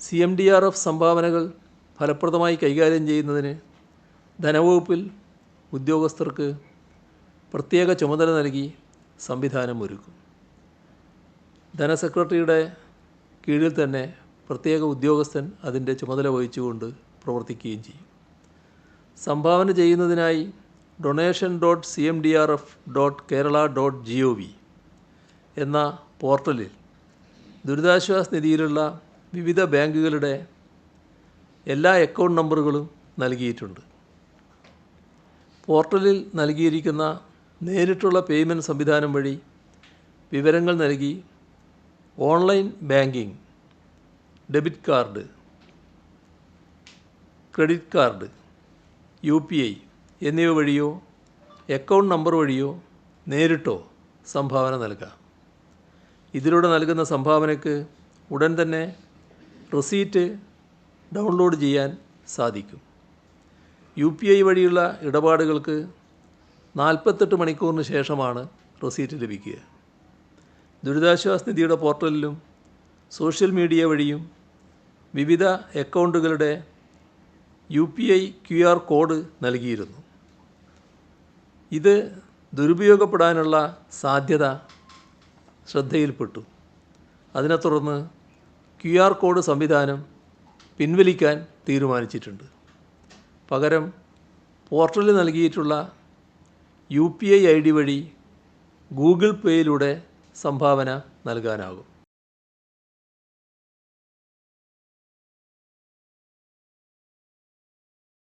CMDRF സംഭാവനകൾ ഫലപ്രദമായി കൈകാര്യം ചെയ്യുന്നതിന് ധനവകുപ്പിൽ ഉദ്യോഗസ്ഥർക്ക് പ്രത്യേക ചുമതല നൽകി സംവിധാനം ഒരുക്കും. ധനസെക്രട്ടറിയുടെ കീഴിൽ തന്നെ പ്രത്യേക ഉദ്യോഗസ്ഥൻ അതിൻ്റെ ചുമതല വഹിച്ചുകൊണ്ട് പ്രവർത്തിക്കുകയും ചെയ്യും. സംഭാവന ചെയ്യുന്നതിനായി donation.cmdrf.kerala.gov എന്ന പോർട്ടലിൽ ദുരിതാശ്വാസ നിധിയിലുള്ള വിവിധ ബാങ്കുകളുടെ എല്ലാ അക്കൗണ്ട് നമ്പറുകളും നൽകിയിട്ടുണ്ട്. പോർട്ടലിൽ നൽകിയിരിക്കുന്ന നേരിട്ടുള്ള പേയ്മെൻറ്റ് സംവിധാനം വഴി വിവരങ്ങൾ നൽകി online banking, debit card, credit card, UPI എന്നിവ വഴിയോ അക്കൗണ്ട് നമ്പർ വഴിയോ നേരിട്ടോ സംഭാവന നൽകാം. ഇതിലൂടെ നൽകുന്ന സംഭാവനയ്ക്ക് ഉടൻ തന്നെ റെസീറ്റ് ഡൗൺലോഡ് ചെയ്യാൻ സാധിക്കും. UPI വഴിയുള്ള ഇടപാടുകൾക്ക് 48 മണിക്കൂറിന് ശേഷമാണ് റെസീറ്റ് ലഭിക്കുക. ദുരിതാശ്വാസ നിധിയുടെ പോർട്ടലിലും സോഷ്യൽ മീഡിയ വഴിയും വിവിധ അക്കൗണ്ടുകളുടെ UPI QR കോഡ് നൽകിയിരുന്നു. ഇത് ദുരുപയോഗപ്പെടാനുള്ള സാധ്യത ശ്രദ്ധയിൽപ്പെട്ടു. അതിനെ തുടർന്ന് QR കോഡ് സംവിധാനം പിൻവലിക്കാൻ തീരുമാനിച്ചിട്ടുണ്ട്. പകരം പോർട്ടലിൽ നൽകിയിട്ടുള്ള UPI ID വഴി ഗൂഗിൾ പേയിലൂടെ സംഭാവന നൽകാനാകും.